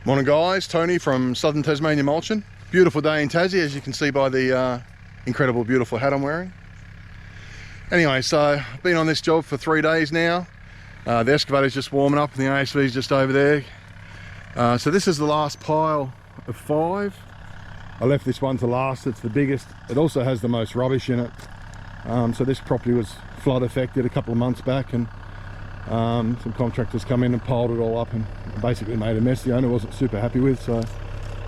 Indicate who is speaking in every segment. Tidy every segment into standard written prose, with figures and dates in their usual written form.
Speaker 1: Morning guys, Tony from Southern Tasmania Mulching. Beautiful day in Tassie, as you can see by the incredible beautiful hat I'm wearing. Anyway, so I've been on this job for 3 days now. The excavator's just warming up and the ASV's just over there. So this is the last pile of 5. I left this one to last, it's the biggest. It also has the most rubbish in it. So this property was flood affected a couple of months back, and some contractors come in and piled it all up and basically made a mess the owner wasn't super happy with, so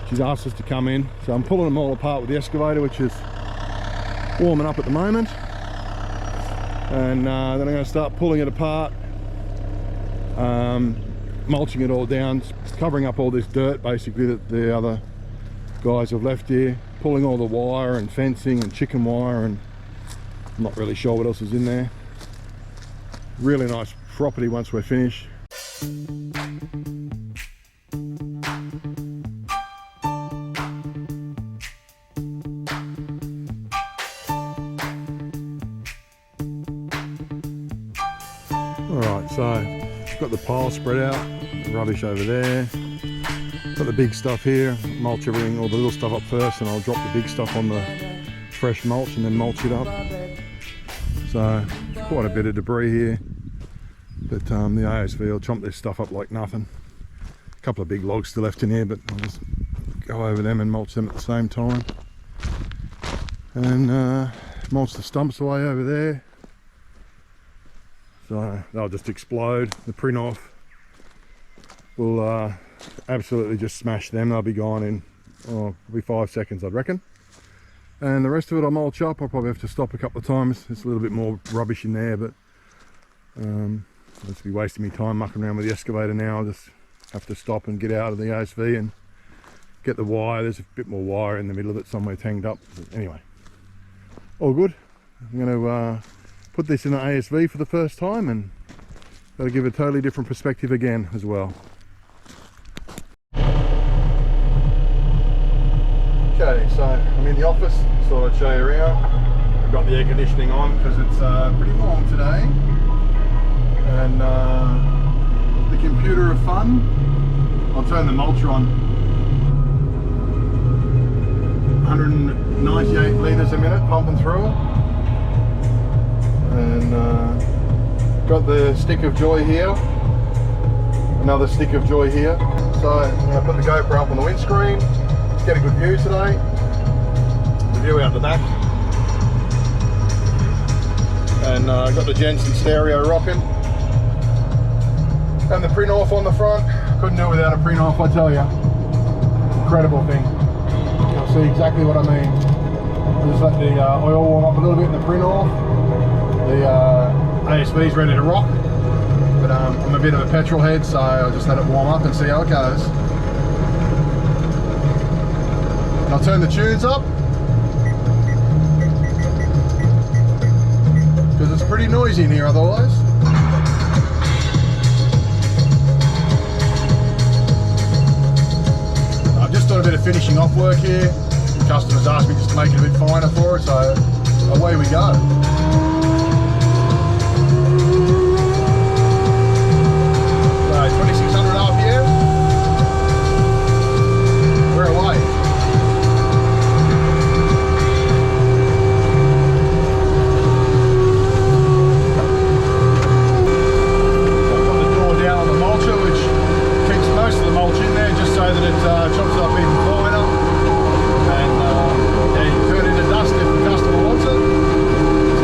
Speaker 1: she's asked us to come in. So I'm pulling them all apart with the excavator, which is warming up at the moment, and then I'm going to start pulling it apart, mulching it all down, covering up all this dirt basically that the other guys have left here, pulling all the wire and fencing and chicken wire, and I'm not really sure what else is in there. Really nice property once we're finished. Alright, so I've got the pile spread out, rubbish over there, got the big stuff here, mulch everything, all the little stuff up first, and I'll drop the big stuff on the fresh mulch and then mulch it up. So quite a bit of debris here, but the ASV will chomp this stuff up like nothing. A couple of big logs still left in here, but I'll just go over them and mulch them at the same time, and mulch the stumps away over there. So they'll just explode. The Prinoth will absolutely just smash them. They'll be gone in probably 5 seconds, I'd reckon. And the rest of it I'll mulch up. I'll probably have to stop a couple of times. There's a little bit more rubbish in there, but I'll just be wasting my time mucking around with the excavator now. I'll just have to stop and get out of the ASV and get the wire. There's a bit more wire in the middle of it somewhere tanged up. But anyway, all good. I'm going to put this in an ASV for the first time, and that'll give a totally different perspective again as well. Okay, so I'm in the office, thought I'd show you around. I've got the air conditioning on because it's pretty warm today. And the computer of fun, I'll turn the mulcher on. 198 litres a minute pumping through. And got the stick of joy here, another stick of joy here. So I'm going to put the GoPro up on the windscreen. Get a good view today. The view out the back. And I've got the Jensen stereo rocking. And the Prinoth on the front. Couldn't do it without a Prinoth, I tell you. Incredible thing. You'll see exactly what I mean. I'll just let the oil warm up a little bit in the Prinoth. The ASV's ready to rock. But I'm a bit of a petrol head, so I'll just let it warm up and see how it goes. I'll turn the tunes up because it's pretty noisy in here otherwise. I've just done a bit of finishing off work here. The customers asked me just to make it a bit finer for it, so away we go. So 2600 RPM. We're away. So that it chops up even finer, and yeah, you can turn it into dust if the customer wants it. So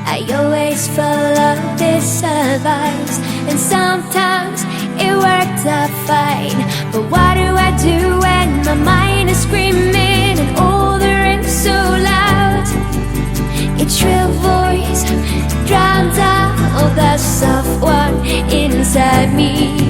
Speaker 2: I always follow this advice, and sometimes it worked out fine. But what do I do when my mind is screaming and all the rain's so loud? Its shrill voice drowns out all the soft one inside me.